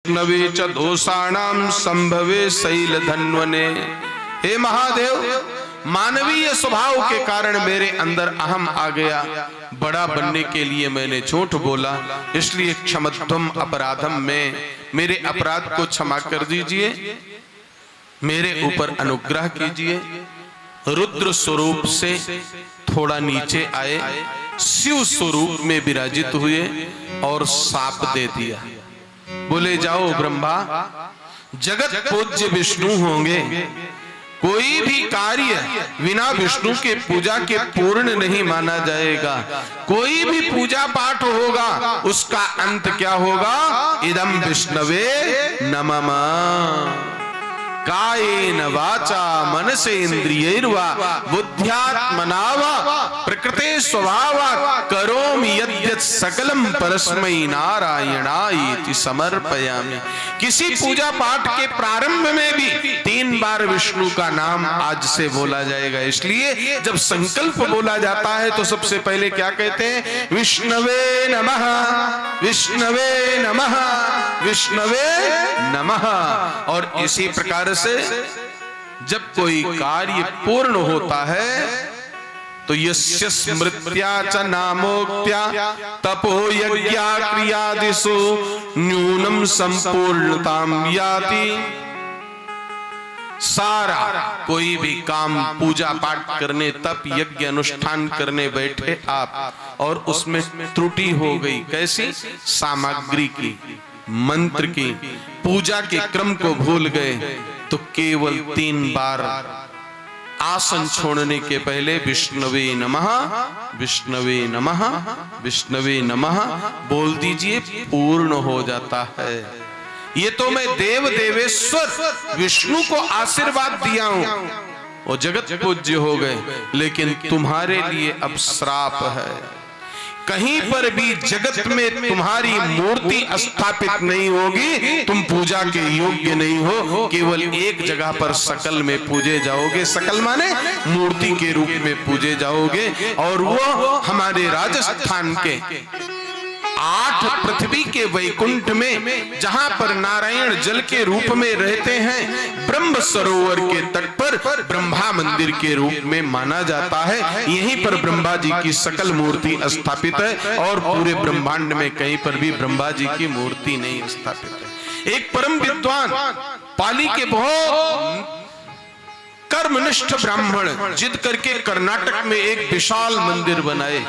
नवे च दोषाणाम संभवे शैल धन्वने। हे महादेव, मानवीय स्वभाव के कारण मेरे अंदर अहम आ गया, बड़ा बनने के लिए मैंने झूठ बोला, इसलिए क्षमत्वम अपराधम में मेरे अपराध को क्षमा कर दीजिए, मेरे ऊपर अनुग्रह कीजिए। रुद्र स्वरूप से थोड़ा नीचे आए, शिव स्वरूप में विराजित हुए और शाप दे दिया। बोले जाओ ब्रह्मा, जगत पूज्य विष्णु होंगे, कोई भी कार्य बिना विष्णु के पूजा के पूर्ण नहीं माना जाएगा। कोई भी पूजा पाठ होगा उसका अंत क्या होगा? इदम विष्णवे नमः। कायेन वाचा मनसेन्द्रियैर्वा बुद्ध्यात्मना वा प्रकृते स्वभावात् करोमि यद्यत् सकलम परस्मै नारायणायेति समर्पयामि। किसी पूजा पाठ के प्रारंभ में भी 3 बार विष्णु का नाम आज से बोला जाएगा। इसलिए जब संकल्प बोला जाता है तो सबसे पहले क्या कहते हैं? विष्णवे नमः, विष्णवे नमः, विष्णवे नमः। और इसी प्रकार से जब कोई कार्य पूर्ण होता है तो यस्य स्मृत्या च नामोक्त्या तपो यज्ञा क्रियादिषु न्यूनम संपूर्णताम याति। सारा कोई भी काम पूजा पाठ करने, तप यज्ञ अनुष्ठान करने बैठे आप और उसमें त्रुटि हो गई, कैसी? सामग्री की, मंत्र की, पूजा के क्रम को भूल गए तो केवल 3 बार आसन छोड़ने के पहले विष्णवे नमः, विष्णवे नमः, विष्णवे नमः बोल दीजिए, पूर्ण हो जाता है। ये तो मैं देव देवेश्वर विष्णु को आशीर्वाद दिया हूं, वो जगत पूज्य हो गए, लेकिन तुम्हारे लिए अब श्राप है। कहीं पर भी जगत में तुम्हारी मूर्ति स्थापित नहीं होगी, तुम पूजा के योग्य नहीं हो। केवल एक जगह पर सकल में पूजे जाओगे, सकल माने मूर्ति के रूप में पूजे जाओगे, और वो हमारे राजस्थान के 8 पृथ्वी के वैकुंठ में, जहां पर नारायण जल के रूप में रहते हैं, ब्रह्म सरोवर के तट पर ब्रह्मा मंदिर के रूप में माना जाता है। यहीं पर ब्रह्मा जी की सकल मूर्ति स्थापित है और पूरे ब्रह्मांड में कहीं पर भी ब्रह्मा जी की मूर्ति नहीं स्थापित है। एक परम विद्वान पाली के बहुत कर्मनिष्ठ ब्राह्मण जिद करके कर्नाटक में एक विशाल मंदिर बनाए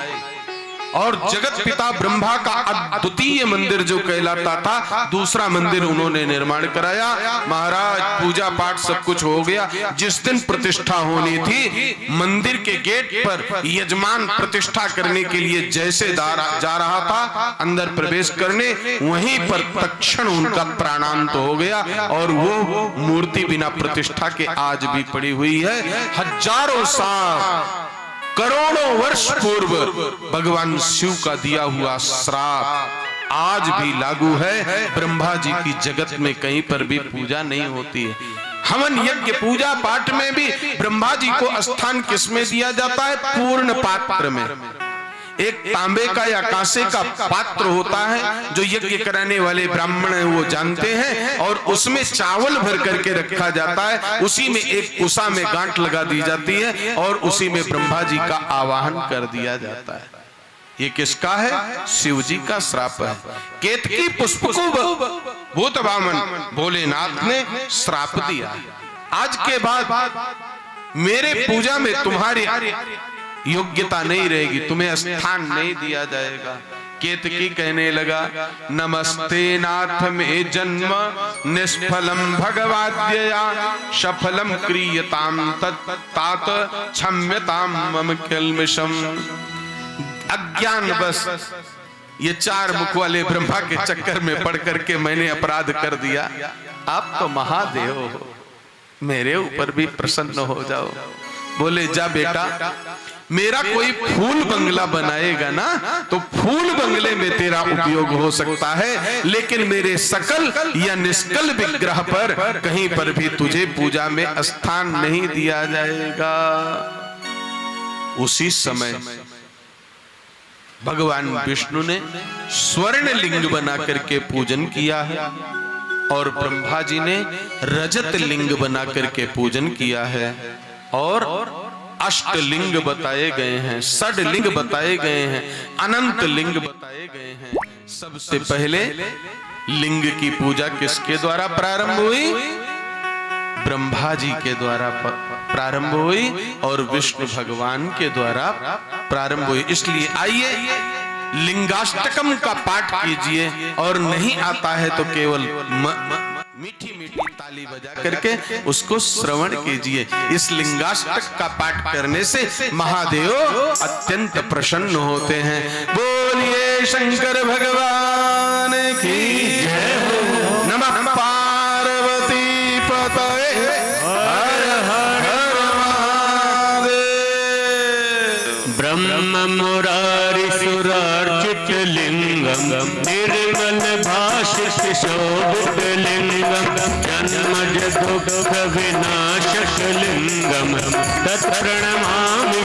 और जगत पिता ब्रह्मा का अद्वितीय मंदिर जो कहलाता था, दूसरा मंदिर उन्होंने निर्माण कराया। महाराज पूजा पाठ सब कुछ हो गया। जिस दिन प्रतिष्ठा होनी थी, मंदिर के गेट पर यजमान प्रतिष्ठा करने के लिए जैसे जा रहा था अंदर प्रवेश करने, वहीं पर तत्क्षण उनका प्राणांत हो गया और वो मूर्ति बिना प्रतिष्ठा के आज भी पड़ी हुई है। हजारों साल, करोड़ों वर्ष पूर्व भगवान शिव का दिया हुआ श्राप आज भी लागू है। ब्रह्मा जी की जगत में कहीं पर भी पूजा नहीं होती है। हवन यज्ञ पूजा पाठ में भी ब्रह्मा जी को स्थान किसमें दिया जाता है? पूर्ण पात्र में। एक तांबे का या कांसे का पात्र होता है जो यज्ञ कराने वाले ब्राह्मण हैं वो जानते हैं, और उसमें चावल भर करके रखा जाता है। उसी में एक कुसा में गांठ लगा दी जाती है और उसी में ब्रह्मा जी का आवाहन कर दिया जाता है। ये किसका है? शिव जी का श्राप है। केतकी पुष्प को भूत वामन भोलेनाथ ने श्राप दिया, आज के बाद मेरे पूजा में तुम्हारी योग्यता नहीं रहेगी, तुम्हें स्थान नहीं दिया जाएगा। केतकी कहने लगा, नमस्ते नाथ में जन्म निष्फलम भगवाद्यया सफलम क्रियताम तत्तात क्षम्यताम मम किल्बिषम। अज्ञान बस ये 4 मुख वाले ब्रह्मा के चक्कर में पड़ करके मैंने अपराध कर दिया। आप तो महादेव हो, मेरे ऊपर भी प्रसन्न हो जाओ। बोले जा बेटा, मेरा कोई फूल बंगला बनाएगा ना तो फूल बंगले में तेरा उपयोग हो सकता है, लेकिन मेरे सकल या निष्कल विग्रह पर कहीं पर भी तुझे पूजा में स्थान नहीं दिया जाएगा। उसी समय भगवान विष्णु ने स्वर्ण लिंग बना करके पूजन किया है। और ब्रह्मा जी ने रजत लिंग बना करके पूजन किया है और अष्टलिंग बताए गए हैं, षड्लिंग बताए गए हैं, अनंत लिंग बताए गए हैं। सबसे पहले लिंग की पूजा किसके द्वारा प्रारंभ हुई? ब्रह्मा जी के द्वारा प्रारंभ हुई और विष्णु भगवान के द्वारा प्रारंभ हुई। इसलिए आइए लिंगाष्टकम का पाठ कीजिए, और नहीं आता है तो केवल मीठी मीठी ताली बजा करके उसको श्रवण कीजिए। इस लिंगाष्टक का पाठ करने से महादेव अत्यंत प्रसन्न होते हैं। बोलिए शंकर भगवान की जय हो। नमः पार्वती पतये हर हर महादेव। ब्रह्म मुरारि सुरार्चित लिंगम निर्मल भाषित शोभित लिंगम जन्मज दुख विनाशक लिंगम तत्प्रणमामि